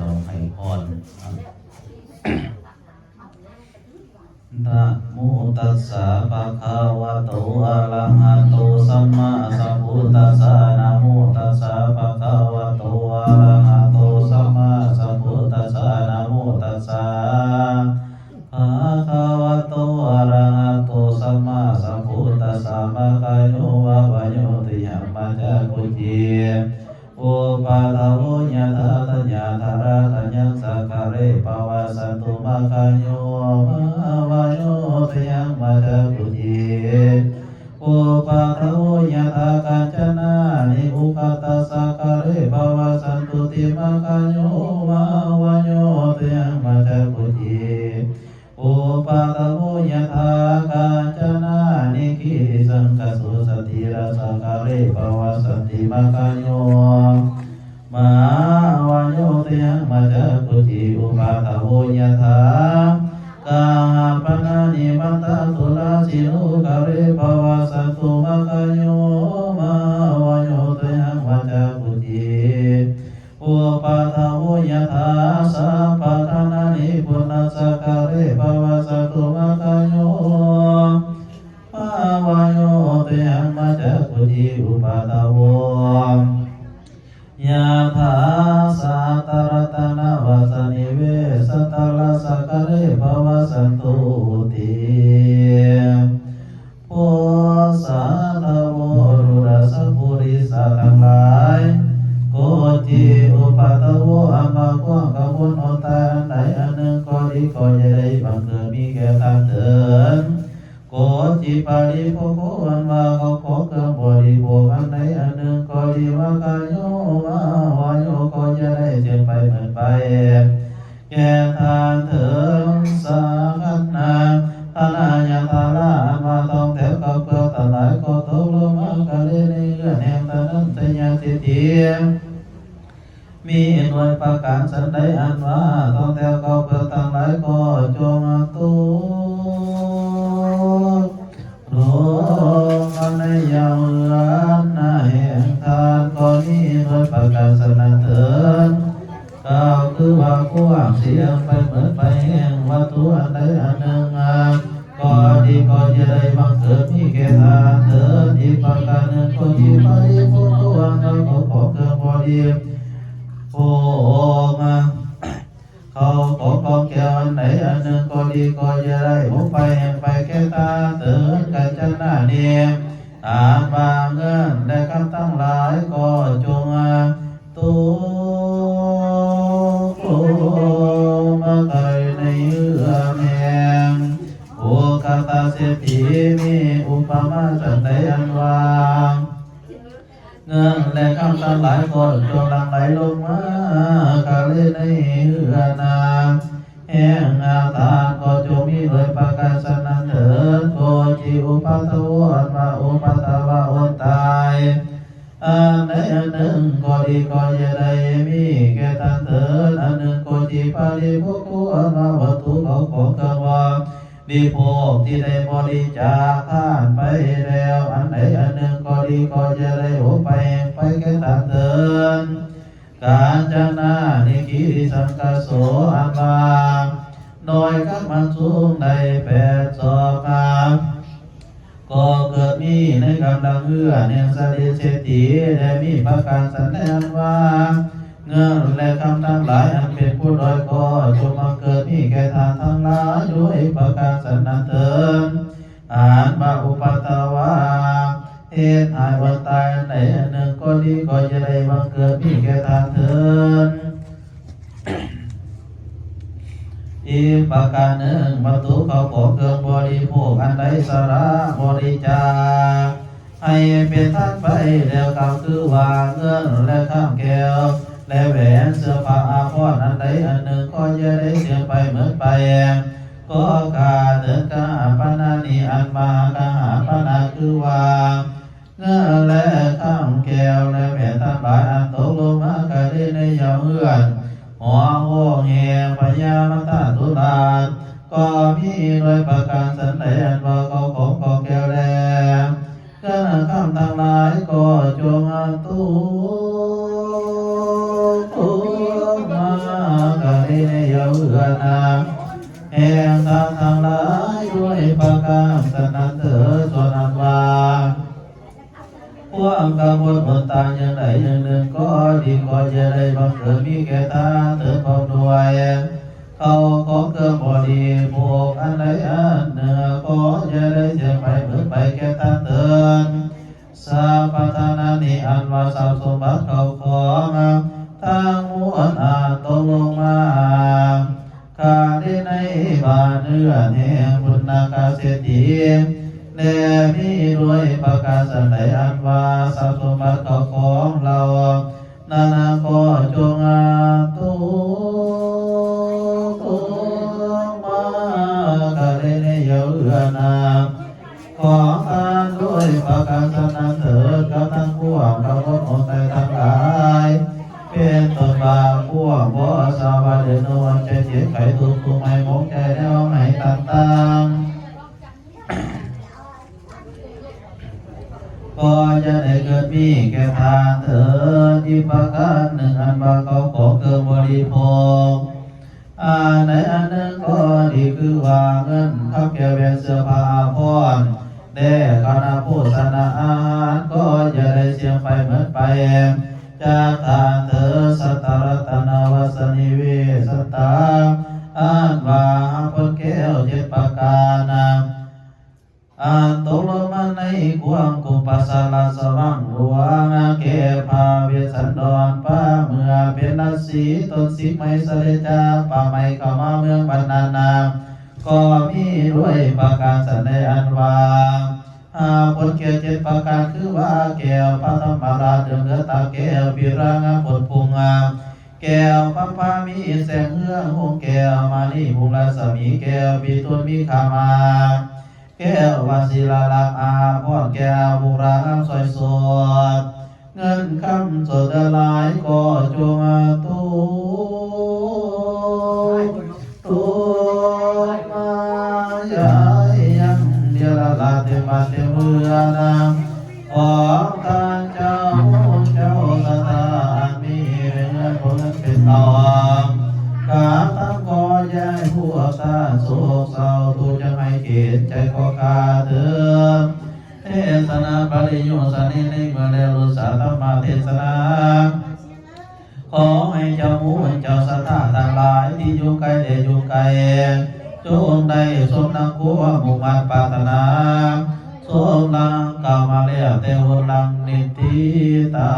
ลองให้พรนะโมตัสสะภะคะวะโตอะระหะโตสัมมาสัมพุทธัสสะนะโมตัสสะภะคะวะโตอะระหะโตสัมมาสัมพุทธัสสะนะโมตัสสะภะคะวะโตอะระหะโตสัมมาสัมพุทธัสสะภะคะโยวะวะโยติยัมมัจจกุจิโอปาทโวญาตาตัญญาธาราตัญญังสักขะเรปวาสันตุมะคะโยวะโยติยัมมัจจกุจิโอปาทโวญาตากัจจนานิอุปตัสสะขะเรปวาสันตุติมะคะโยวะโยติยัมมัจจกุจิโอปาทโวญาตากัจจนานิกิริสังคสุสติราสะขะเรปวาสันติมะคะโยมาวะโยติยังมัจจกุจิอุปาทโวญาถากาปนานิมัตตาตุลาสิโนกะเรภวะสันตุมะคะโยมาวะโยติยังมัจจกุจิอุปาทโวญาถาสัพพทานานิปุณัสสะกะเรภวะสันตุมะคะโยมาวะโยติยังมัจจกุจิอุปาทโวยาถาสัตตรัตนวัสนิเวสตลาสักขะเรภวะสันตุติโพสัตโวรุราสปุริสัตทั้งหลายโกจิอุปัตโวอัมภะกวางกมุนโอตาอันใดอันหนึ่งก็ดีก็จะได้บังเกิดมีแก่ท่านเถิดโกจิปาริโภโคอันว่าเขาขอเครื่องบริโภคอันใดอันหนึ่งก็ดีว่าคายโยมาวาโยก็จะได้เจริญไปเหมือนไปแก่ทานเถิดสังฆนาทานายาทารามาทองแถวกับเกลือตะหลายก็ตกลงมากะเลในเรื่องแห่งตะนั้นตะยาติเตียมีหน่วยประการสันใดอันว่าทองแถวกับเกลือตะหลายก็จงตุโลมันในยามรันนาแห่งทานก็นี้หน่วยประการสันนั้นเถิดกล่าวคือว่ากว้างเสียงไปเหมือนไปแห่งวัตถุอันใดอันหนึ่งก็ดีก็จะได้บังเกิดมีแก่ทานเถิดอีกประการหนึ่งก็ที่ปริภุโกอันเราขอเครื่องบริโภคเขาขอของแก้วอันไหนอันหนึ่งก็ดีก็จะได้หุบไปแห่งไปแก่ตาเถิดกัจจนาเนียตามบางเงินและคำทั้งหลายก็จงตุโกมาไกในเรื่องแห่งโอกาตาเศรษฐีมีอุปมาสันใดอันว่าเงินและคำทั้งหลายก็จงหลั่งไหลลงมากาเลในเรื่องนาแห่งอาทานก็จงมีโดยประการสนันเถิดโกจิอุปัตตโวอันว่าอุปัตตวะอดตายอันใดอันหนึ่งก็ดีก็จะได้มีแก่ท่านเถิดอันหนึ่งก็จิปาริภุโกอันว่าวัตถุเขาของกวาดีโภคที่ได้บริจาคทานไปแล้วอันใดอันหนึ่งก็ดีก็จะได้โอไปแก่ท่านเถิดกาญจนานิกิริสังคโสอันว่าน้อยกับมันสูงในแปดศอกก็เกิดมีในกำลังเอื้อเนียงสริเศรษฐีได้มีประการสันแดงว่าเงินและคำทั้งหลายอันเป็นผู้ด้อยก็จงมาเกิดมีแก่ทานทั้งหลายด้วยประการสันนั้นเถิดอ่านมาอุปัตตวะเหตุหายวันตายไหนอันหนึ่งก็ดีก็จะได้บังเกิดมีแก่ทานเถิดอีกประการหนึ่งวัตถุเขาขอเครื่องบริโภคอันใดสาระบริจาคให้เป็นทานไปแล้วกล่าวคือว่าเงินและข้ามแก้วและแหวนเสื้อผ้าอาภรณ์อันใดอันหนึ่งก็จะได้เสื่อมไปเหมือนไปก็กาเถิดกาปนานีอันมากาปนาคือว่าเงินและข้ามแก้วและแหวนทั้งหลายอันตกลงมากะได้ในยามเอื้อนหัวโง่เงียพยามัตตาตุลาก็มีโดยประการสันใดอันว่าเขาของก็แก้วแล้วก็คำทั้งหลายก็จงตุมา ประการสนันเถิดส่วนอันว่าพวกกบฏบนตาอย่างใดอย่างหนึ่งก็ดีก็จะได้บังเกิดมีแก่ท่านเถิดพร้อมด้วยเขาขอเกิดบอดีพวกอันใดอันหนึ่งก็จะได้เสียไปเหมือนไปแก่ท่านเถิดสัพพทานานิอันว่าทรัพย์สมบัติเขาของทั้งมวลอาจตกลงมาข้าได้ในบ้านเรือนแห่งบุญนาคาเศรษฐีแด่มีด้วยประกาศใดอันว่าทรัพย์สมบัติเขาของเรานานาก็จงตุมาข้าได้ในเยาเอือนขอทานด้วยประกาศนั้นเถิดกับทั้งพวกเราคนใดทั้งหลายเป็นตนบาพวกบ่สาวาเดินนวันใจเจ็บไข้ทุกข์ไม่มองใจแล้วไม่ต่างๆก็จะได้เกิดมีแก่ทานเถิดที่ประการหนึ่งอันว่าเขาขอเกิดบริโภคในอันหนึ่งก็ดีคือว่าเงินข้าวแก้วแหวนเสื้อผ้าพรได้คณะผู้สนาอาหารก็จะได้เสียงไปเหมือนไปจากทานเถิดสัตตรัตนวัสนิเวสตาอันว่าพระแก้วเจ็ดประการตกลงมาในกวางกุปัสสาลาสว่างหลวงเกพาเวสันดรป้าเมื่อเป็นราศีต้นสิไม่เสด็จจากป่าไม่เข้ามาเมืองบรรณานาก็มีด้วยประการสันในอันว่าผลเกี่ยวเจ็ดประการคือว่าแก้วพระธรรมราชเดือดเนื้อตาแก้วพิรางผลพุงแก้วพัมพามีแสงเฮืองหงแก้วมานีภูมิราศมีแก้วปีตุนมีขามาแก้ววาศิลาลักอาพรแก้วบุราณสอยสดเงินคำสดหลายก็จงตูมาใหญ่ยังเดียละลาเทมาเทเมือนขอการเจ้าสตามีเงินผลเป็นตองกาตั้งก็ย้ายพวกตาโศกเศร้าตูจะไม่เกตใจก็กาเถิดเทศนาปริยุสนิในเมื่อแล้วรุษาธรรมเทศนาขอให้เจ้ามูเจ้าสัทธาทั้งหลายที่อยู่ไกลได้อยู่ไกลจงได้สมดังกุวมุ่งมั่นปรารถนาสมดังกล่าวมาแล้วแต่วันหลังนิติตา